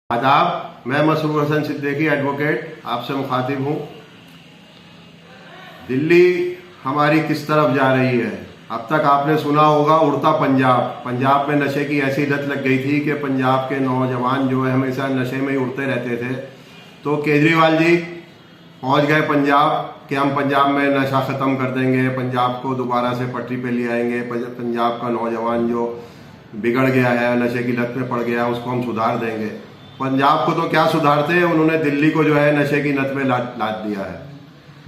आदाब, मैं मसरूर हसन सिद्दीकी एडवोकेट आपसे मुखातिब हूँ। दिल्ली हमारी किस तरफ जा रही है? अब तक आपने सुना होगा उड़ता पंजाब। पंजाब में नशे की ऐसी लत लग गई थी कि पंजाब के नौजवान जो है हमेशा नशे में ही उड़ते रहते थे। तो केजरीवाल जी पहुँच गए पंजाब कि हम पंजाब में नशा ख़त्म कर देंगे, पंजाब को दोबारा से पटरी पे ले आएंगे, पंजाब का नौजवान जो बिगड़ गया है, नशे की लत में पड़ गया है, उसको हम सुधार देंगे। पंजाब को तो क्या सुधारते, उन्होंने दिल्ली को जो है नशे की लत में लाद दिया है,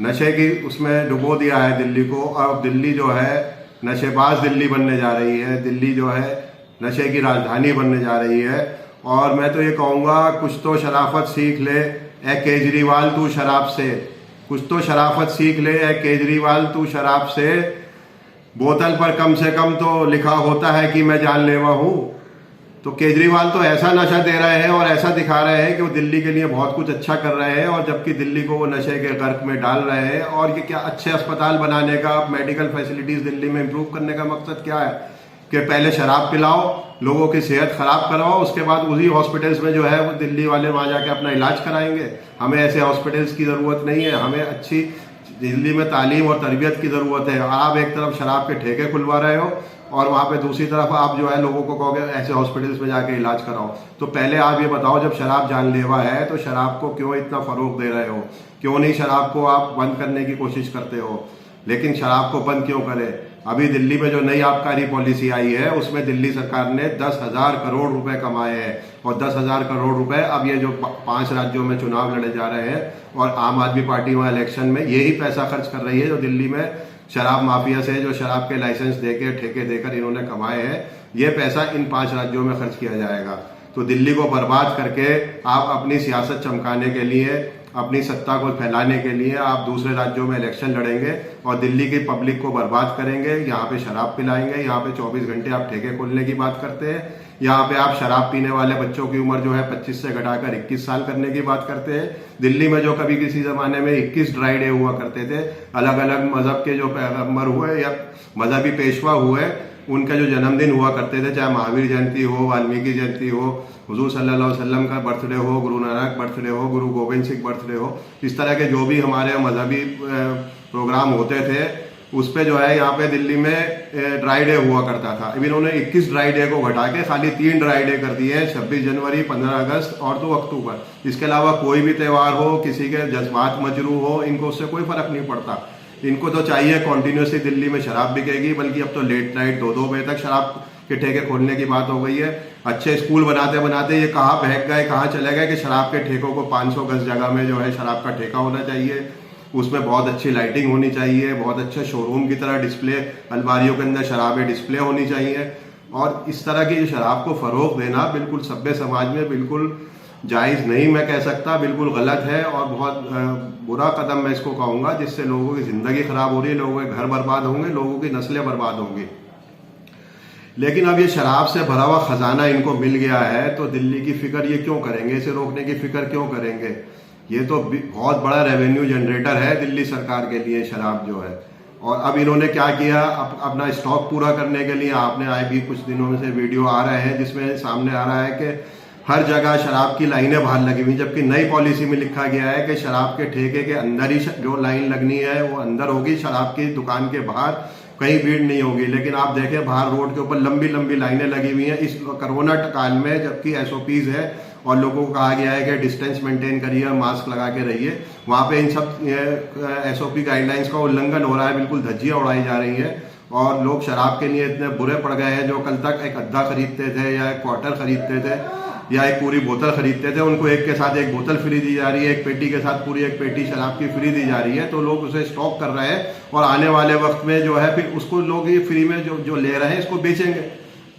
नशे की उसमें डुबो दिया है दिल्ली को। अब दिल्ली जो है नशेबाज दिल्ली बनने जा रही है, दिल्ली जो है नशे की राजधानी बनने जा रही है। और मैं तो ये कहूँगा कुछ तो शराफत सीख ले ए केजरीवाल तू शराब से, कुछ तो शराफत सीख ले ए केजरीवाल तू शराब से। बोतल पर कम से कम तो लिखा होता है कि मैं जानलेवा हूँ। तो केजरीवाल तो ऐसा नशा दे रहे हैं और ऐसा दिखा रहे हैं कि वो दिल्ली के लिए बहुत कुछ अच्छा कर रहे हैं, और जबकि दिल्ली को वो नशे के गर्क में डाल रहे हैं। और ये क्या अच्छे अस्पताल बनाने का, मेडिकल फैसिलिटीज दिल्ली में इम्प्रूव करने का मकसद क्या है कि पहले शराब पिलाओ, लोगों की सेहत खराब करवाओ, उसके बाद उसी हॉस्पिटल्स में जो है वो दिल्ली वाले वहाँ जाके अपना इलाज कराएंगे। हमें ऐसे हॉस्पिटल्स की ज़रूरत नहीं है, हमें अच्छी दिल्ली में तालीम और तरबियत की ज़रूरत है। आप एक तरफ शराब के ठेके खुलवा रहे हो और वहाँ पे दूसरी तरफ आप जो है लोगों को कहोगे ऐसे हॉस्पिटल्स में जाके इलाज कराओ। तो पहले आप ये बताओ, जब शराब जानलेवा है तो शराब को क्यों इतना फ़रोग दे रहे हो? क्यों नहीं शराब को आप बंद करने की कोशिश करते हो? लेकिन शराब को बंद क्यों करें? अभी दिल्ली में जो नई आबकारी पॉलिसी आई है उसमें दिल्ली सरकार ने 10,000 करोड़ रुपए कमाए हैं, और 10,000 करोड़ रुपए अब ये जो 5 राज्यों में चुनाव लड़े जा रहे हैं और आम आदमी पार्टी वहाँ इलेक्शन में यही पैसा खर्च कर रही है जो दिल्ली में शराब माफिया से जो शराब के लाइसेंस देके ठेके देकर इन्होंने कमाए हैं, ये पैसा इन 5 राज्यों में खर्च किया जाएगा। तो दिल्ली को बर्बाद करके आप अपनी सियासत चमकाने के लिए, अपनी सत्ता को फैलाने के लिए आप दूसरे राज्यों में इलेक्शन लड़ेंगे और दिल्ली की पब्लिक को बर्बाद करेंगे। यहाँ पे शराब पिलाएंगे, यहाँ पे 24 घंटे आप ठेके खोलने की बात करते हैं, यहाँ पे आप शराब पीने वाले बच्चों की उम्र जो है 25 से घटाकर 21 साल करने की बात करते हैं। दिल्ली में जो कभी किसी जमाने में 21 ड्राई डे हुआ करते थे, अलग अलग मजहब के जो पैगंबर हुए या मजहबी पेशवा हुए, उनका जो जन्मदिन हुआ करते थे, चाहे महावीर जयंती हो, वाल्मीकि जयंती हो, हुजूर सल्लल्लाहु अलैहि वसल्लम का बर्थडे हो, गुरु नानक बर्थडे हो, गुरु गोविंद सिंह बर्थडे हो, इस तरह के जो भी हमारे मजहबी प्रोग्राम होते थे उस पे जो है यहाँ पे दिल्ली में ड्राई डे हुआ करता था। अब इन्होंने 21 ड्राई डे को घटा के खाली 3 ड्राई डे कर दिए हैं, 26 जनवरी, 15 अगस्त और 2 अक्टूबर। इसके अलावा कोई भी त्यौहार हो, किसी के जज्बात मजरू हो, इनको उससे कोई फर्क नहीं पड़ता। इनको तो चाहिए कॉन्टिन्यूसली दिल्ली में शराब बिकेगी, बल्कि अब तो लेट नाइट 2-2 बजे तक शराब के ठेके खोलने की बात हो गई है। अच्छे स्कूल बनाते बनाते ये कहाँ बहक गए, कहाँ चले गए कि शराब के ठेकों को 500 गज जगह में जो है शराब का ठेका होना चाहिए, उसमें बहुत अच्छी लाइटिंग होनी चाहिए, बहुत अच्छे शोरूम की तरह डिस्प्ले, अलमारियों के अंदर शराबें डिस्प्ले होनी चाहिए। और इस तरह की शराब को फरोग देना बिल्कुल सभ्य समाज में बिल्कुल जायज़ नहीं, मैं कह सकता, बिल्कुल गलत है और बहुत बुरा कदम मैं इसको कहूँगा, जिससे लोगों की ज़िंदगी खराब हो रही है, लोगों के घर बर्बाद होंगे, लोगों की नस्लें बर्बाद होंगी। लेकिन अब ये शराब से भरा हुआ खजाना इनको मिल गया है तो दिल्ली की फिक्र ये क्यों करेंगे, इसे रोकने की फिक्र क्यों करेंगे? ये तो बहुत बड़ा रेवेन्यू जनरेटर है दिल्ली सरकार के लिए शराब जो है। और अब इन्होंने क्या किया, अपना स्टॉक पूरा करने के लिए, आपने आए भी कुछ दिनों में से वीडियो आ रहे हैं जिसमें सामने आ रहा है कि हर जगह शराब की लाइनें बाहर लगी हुई, जबकि नई पॉलिसी में लिखा गया है कि शराब के ठेके के अंदर ही जो लाइन लगनी है वो अंदर होगी, शराब की दुकान के बाहर कहीं भीड़ नहीं होगी। लेकिन आप देखें बाहर रोड के ऊपर लंबी लंबी लाइनें लगी हुई हैं इस कोरोना काल में, जबकि SOPs है और लोगों को कहा गया है कि डिस्टेंस मेंटेन करिए, मास्क लगा के रहिए। वहाँ पे इन सब SOP गाइडलाइंस का उल्लंघन हो रहा है, बिल्कुल धज्जियाँ उड़ाई जा रही हैं और लोग शराब के लिए इतने बुरे पड़ गए हैं, जो कल तक एक अद्धा खरीदते थे या एक क्वार्टर खरीदते थे या एक पूरी बोतल खरीदते थे, उनको एक के साथ एक बोतल फ्री दी जा रही है, एक पेटी के साथ पूरी एक पेटी शराब की फ्री दी जा रही है। तो लोग उसे स्टॉक कर रहे हैं और आने वाले वक्त में जो है फिर उसको लोग ये फ्री में जो ले रहे हैं इसको बेचेंगे,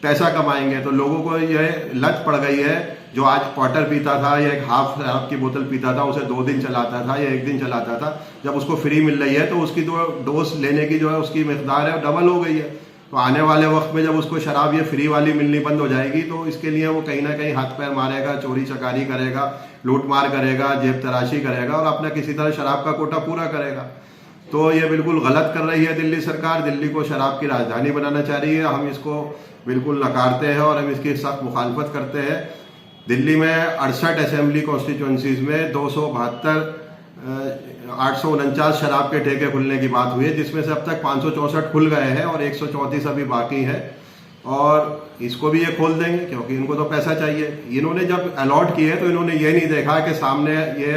पैसा कमाएंगे। तो लोगों को यह लत पड़ गई है, जो आज क्वार्टर पीता था या एक हाफ शराब की बोतल पीता था, उसे 2 दिन चलाता था या 1 दिन चलाता था, जब उसको फ्री मिल रही है तो उसकी जो डोज लेने की जो है उसकी मिकदार है डबल हो गई है। तो आने वाले वक्त में जब उसको शराब ये फ्री वाली मिलनी बंद हो जाएगी तो इसके लिए वो कहीं ना कहीं हाथ पैर मारेगा, चोरी चकारी करेगा, लूटमार करेगा, जेब तराशी करेगा और अपना किसी तरह शराब का कोटा पूरा करेगा। तो ये बिल्कुल गलत कर रही है दिल्ली सरकार, दिल्ली को शराब की राजधानी बनाना चाह रही है। हम इसको बिल्कुल नकारते हैं और हम इसकी सख्त मुखालफत करते हैं। दिल्ली में 68 असेंबली कॉन्स्टिट्यूंसीज में 849 शराब के ठेके खुलने की बात हुई है, जिसमें से अब तक 564 खुल गए हैं और 134 अभी बाकी है। और इसको भी ये खोल देंगे क्योंकि इनको तो पैसा चाहिए। इन्होंने जब अलॉट किए तो इन्होंने ये नहीं देखा कि सामने ये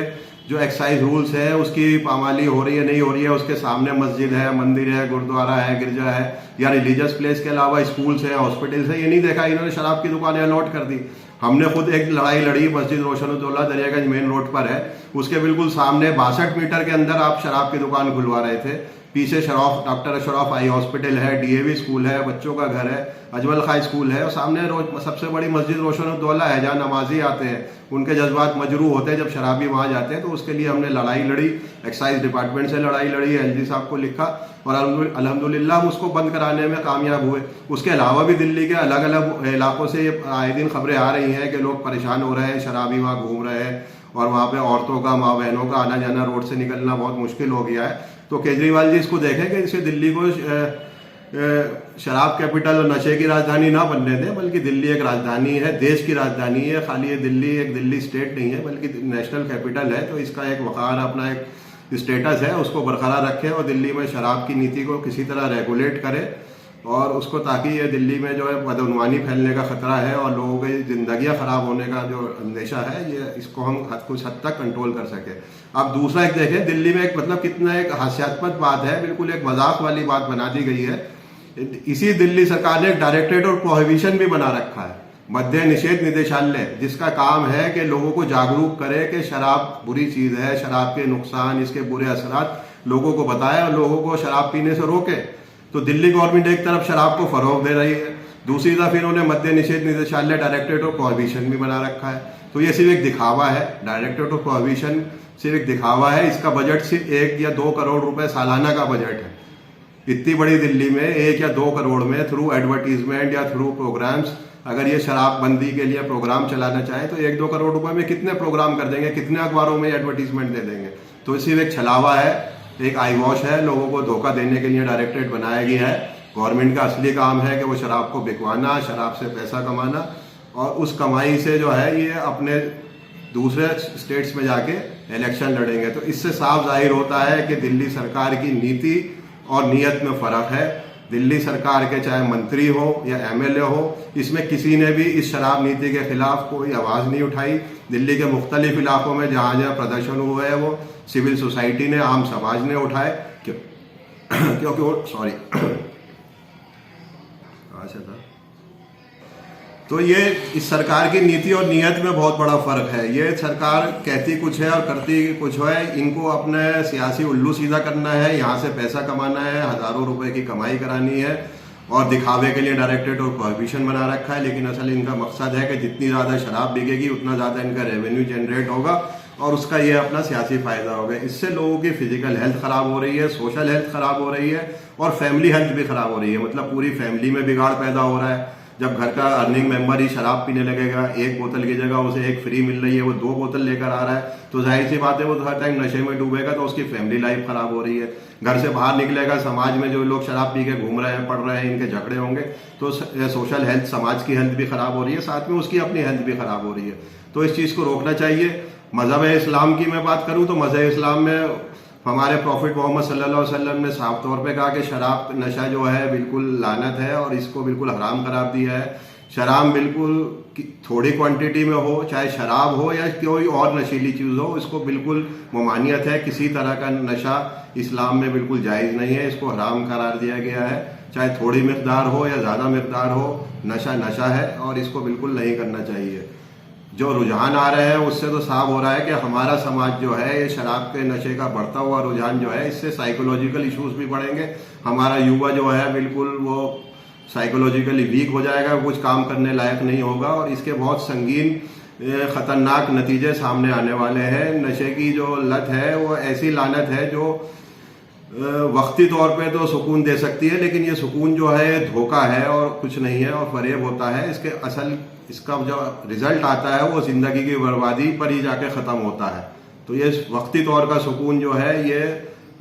जो एक्साइज रूल्स है उसकी पामाली हो रही है नहीं हो रही है, उसके सामने मस्जिद है, मंदिर है, गुरुद्वारा है, गिरजा है या रिलीजियस प्लेस के अलावा स्कूल्स है, हॉस्पिटल्स है, ये नहीं देखा। इन्होंने शराब की दुकानें अलॉट कर दी। हमने खुद एक लड़ाई लड़ी, मस्जिद रोशनुद्दौला दरियागंज मेन रोड पर है, उसके बिल्कुल सामने 62 मीटर के अंदर आप शराब की दुकान खुलवा रहे थे। पीछे डॉक्टर अशरफ आई हॉस्पिटल है, डीएवी स्कूल है, बच्चों का घर है, अजमल खां स्कूल है और सामने सबसे बड़ी मस्जिद रोशनुद्दौला है जहाँ नमाजी आते हैं, उनके जज्बात मजरू होते हैं जब शराबी वहाँ जाते हैं। तो उसके लिए हमने लड़ाई लड़ी, एक्साइज डिपार्टमेंट से लड़ाई लड़ी, एलजी साहब को लिखा और अल्हम्दुलिल्लाह हम उसको बंद कराने में कामयाब हुए। उसके अलावा भी दिल्ली के अलग अलग इलाकों से आए दिन खबरें आ रही हैं कि लोग परेशान हो रहे हैं, शराबी वहाँ घूम रहे हैं और वहाँ पे औरतों का, माँ बहनों का आना जाना, रोड से निकलना बहुत मुश्किल हो गया है। तो केजरीवाल जी इसको देखें कि इसे दिल्ली को शराब कैपिटल और नशे की राजधानी ना बनने दें, बल्कि दिल्ली एक राजधानी है, देश की राजधानी है। खाली ये दिल्ली एक दिल्ली स्टेट नहीं है बल्कि नेशनल कैपिटल है। तो इसका एक वक़ार, अपना एक स्टेटस है, उसको बरकरार रखें और दिल्ली में शराब की नीति को किसी तरह रेगुलेट करें और उसको, ताकि ये दिल्ली में जो है बदउनवानी फैलने का खतरा है और लोगों की जिंदगियां खराब होने का जो अंदेशा है, ये इसको हम कुछ हद तक कंट्रोल कर सके। अब दूसरा एक देखें, दिल्ली में एक मतलब कितना एक हास्यास्पद बात है, बिल्कुल एक मजाक वाली बात बना दी गई है। इसी दिल्ली सरकार ने एक डायरेक्टरेट और प्रोहिबिशन भी बना रखा है, मद्य निषेध निदेशालय, जिसका काम है कि लोगों को जागरूक करे कि शराब बुरी चीज है, शराब के नुकसान, इसके बुरे असरात लोगों को बताए और लोगों को शराब पीने से रोके। तो दिल्ली गवर्नमेंट एक तरफ शराब को फरोग दे रही है, दूसरी तरफ इन्होंने मद्य निषेध निदेशालय डायरेक्टरेट ऑफ प्रोहिबिशन भी बना रखा है। तो ये सिर्फ एक दिखावा है, डायरेक्टरेट ऑफ प्रोहिबिशन सिर्फ एक दिखावा है। इसका बजट सिर्फ 1 या 2 करोड़ रुपए सालाना का बजट है। इतनी बड़ी दिल्ली में 1 या 2 करोड़ में थ्रू एडवर्टीजमेंट या थ्रू प्रोग्राम्स, अगर ये शराब बंदी के लिए प्रोग्राम चलाना चाहे तो 1-2 करोड़ रुपए में कितने प्रोग्राम कर देंगे, कितने अखबारों में एडवर्टीजमेंट दे देंगे। तो सिर्फ एक छलावा है, एक आई वॉश है, लोगों को धोखा देने के लिए डायरेक्टरेट बनाया गया है। गवर्नमेंट का असली काम है कि वो शराब को बिकवाना, शराब से पैसा कमाना और उस कमाई से जो है ये अपने दूसरे स्टेट्स में जाके इलेक्शन लड़ेंगे। तो इससे साफ जाहिर होता है कि दिल्ली सरकार की नीति और नीयत में फर्क है। दिल्ली सरकार के चाहे मंत्री हो या एमएलए हो, इसमें किसी ने भी इस शराब नीति के खिलाफ कोई आवाज नहीं उठाई। दिल्ली के मुख्तलिफ इलाकों में जहां जहां प्रदर्शन हुए हैं वो सिविल सोसाइटी ने, आम समाज ने उठाए क्योंकि वो तो ये इस सरकार की नीति और नीयत में बहुत बड़ा फर्क है। ये सरकार कहती कुछ है और करती कुछ है। इनको अपने सियासी उल्लू सीधा करना है, यहाँ से पैसा कमाना है, हजारों रुपए की कमाई करानी है और दिखावे के लिए डायरेक्टरेट और प्रोहिबिशन बना रखा है। लेकिन असल इनका मकसद है कि जितनी ज्यादा शराब बिकेगी उतना ज्यादा इनका रेवेन्यू जनरेट होगा और उसका ये अपना सियासी फायदा होगा। इससे लोगों की फिजिकल हेल्थ खराब हो रही है, सोशल हेल्थ खराब हो रही है और फैमिली हेल्थ भी खराब हो रही है। मतलब पूरी फैमिली में बिगाड़ पैदा हो रहा है। जब घर का अर्निंग मेंबर ही शराब पीने लगेगा, 1 बोतल की जगह उसे 1 फ्री मिल रही है, वो 2 बोतल लेकर आ रहा है, तो जाहिर सी बात है वो हर टाइम नशे में डूबेगा तो उसकी फैमिली लाइफ खराब हो रही है। घर से बाहर निकलेगा, समाज में जो लोग शराब पी के घूम रहे हैं, पढ़ रहे हैं, इनके झगड़े होंगे तो सोशल हेल्थ, समाज की हेल्थ भी खराब हो रही है, साथ में उसकी अपनी हेल्थ भी खराब हो रही है। तो इस चीज को रोकना चाहिए। मजहब इस्लाम की मैं बात करूं तो मजहब इस्लाम में हमारे प्रॉफिट मोहम्मद सल्लल्लाहु अलैहि वसल्लम ने साफ तौर पे कहा कि शराब नशा जो है बिल्कुल लानत है और इसको बिल्कुल हराम करार दिया है। शराब बिल्कुल थोड़ी क्वांटिटी में हो, चाहे शराब हो या कोई और नशीली चीज हो, इसको बिल्कुल ममानियत है। किसी तरह का नशा इस्लाम में बिल्कुल जायज नहीं है, इसको हराम करार दिया गया है। चाहे थोड़ी मिकदार हो या ज्यादा मिकदार हो, नशा नशा है और इसको बिल्कुल नहीं करना चाहिए। जो रुझान आ रहे हैं उससे तो साफ हो रहा है कि हमारा समाज जो है ये शराब के नशे का बढ़ता हुआ रुझान जो है, इससे साइकोलॉजिकल इश्यूज भी बढ़ेंगे। हमारा युवा जो है बिल्कुल वो साइकोलॉजिकली वीक हो जाएगा, कुछ काम करने लायक नहीं होगा और इसके बहुत संगीन खतरनाक नतीजे सामने आने वाले हैं। नशे की जो लत है वो ऐसी लानत है जो वक्ती तौर पे तो सुकून दे सकती है, लेकिन ये सुकून जो है धोखा है और कुछ नहीं है और फरेब होता है। इसका जो रिजल्ट आता है वो जिंदगी की बर्बादी पर ही जाके खत्म होता है। तो ये वक्ती तौर का सुकून जो है ये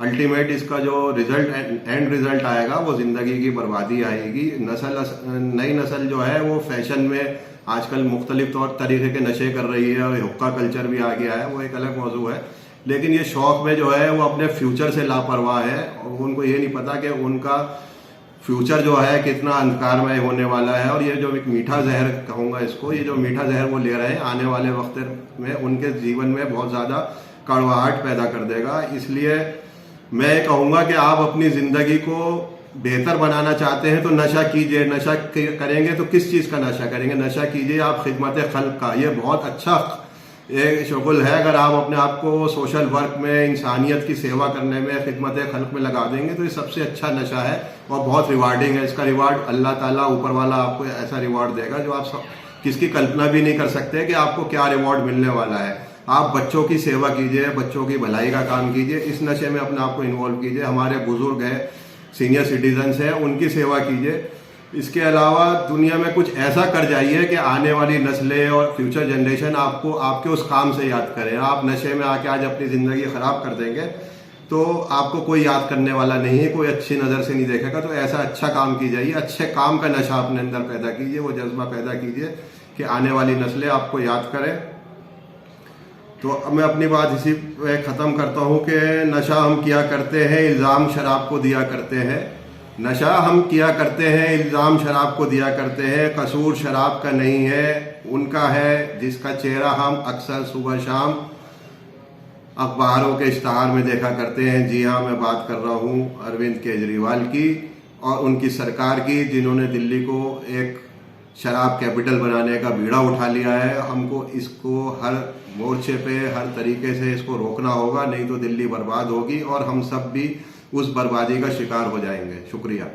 अल्टीमेट इसका जो रिजल्ट एंड रिजल्ट आएगा वो जिंदगी की बर्बादी आएगी। नई नस्ल जो है वो फैशन में आजकल मुख्तलिफ तौर तरीके के नशे कर रही है और हुक्का कल्चर भी आ गया है, वो एक अलग मौजू है। लेकिन ये शौक में जो है वो अपने फ्यूचर से लापरवाह है और उनको ये नहीं पता कि उनका फ्यूचर जो है कितना अंधकारमय होने वाला है। और ये जो एक मीठा जहर कहूँगा इसको, ये जो मीठा जहर वो ले रहे हैं आने वाले वक्त में उनके जीवन में बहुत ज़्यादा कड़वाहट पैदा कर देगा। इसलिए मैं कहूँगा कि आप अपनी ज़िंदगी को बेहतर बनाना चाहते हैं तो नशा कीजिए। नशा करेंगे तो किस चीज़ का नशा करेंगे? नशा कीजिए आप खिदमत खल्क का। ये बहुत अच्छा एक शुगल है। अगर आप अपने आप को सोशल वर्क में, इंसानियत की सेवा करने में, खिदमत खल्क में लगा देंगे तो ये सबसे अच्छा नशा है और बहुत रिवार्डिंग है। इसका रिवार्ड अल्लाह ताला ऊपर वाला आपको ऐसा रिवार्ड देगा जो आप किसकी कल्पना भी नहीं कर सकते कि आपको क्या रिवार्ड मिलने वाला है। आप बच्चों की सेवा कीजिए, बच्चों की भलाई का काम कीजिए, इस नशे में अपने आप को इन्वॉल्व कीजिए। हमारे बुजुर्ग हैं, सीनियर सिटीजन्स हैं, उनकी सेवा कीजिए। इसके अलावा दुनिया में कुछ ऐसा कर जाइए कि आने वाली नस्लें और फ्यूचर जनरेशन आपको आपके उस काम से याद करें। आप नशे में आके आज अपनी ज़िंदगी ख़राब कर देंगे तो आपको कोई याद करने वाला नहीं है, कोई अच्छी नज़र से नहीं देखेगा। तो ऐसा अच्छा काम कीजिए, अच्छे काम का नशा अपने अंदर पैदा कीजिए, वो जज्बा पैदा कीजिए कि आने वाली नस्लें आपको याद करें। तो मैं अपनी बात इसी पे ख़त्म करता हूँ कि नशा हम किया करते हैं, इल्ज़ाम शराब को दिया करते हैं। नशा हम किया करते हैं, इल्ज़ाम शराब को दिया करते हैं। कसूर शराब का नहीं है, उनका है जिसका चेहरा हम अक्सर सुबह शाम अखबारों के इश्तहार में देखा करते हैं। जी हाँ, मैं बात कर रहा हूँ अरविंद केजरीवाल की और उनकी सरकार की, जिन्होंने दिल्ली को एक शराब कैपिटल बनाने का बीड़ा उठा लिया है। हमको इसको हर मोर्चे पे, हर तरीके से इसको रोकना होगा, नहीं तो दिल्ली बर्बाद होगी और हम सब भी उस बर्बादी का शिकार हो जाएंगे। शुक्रिया।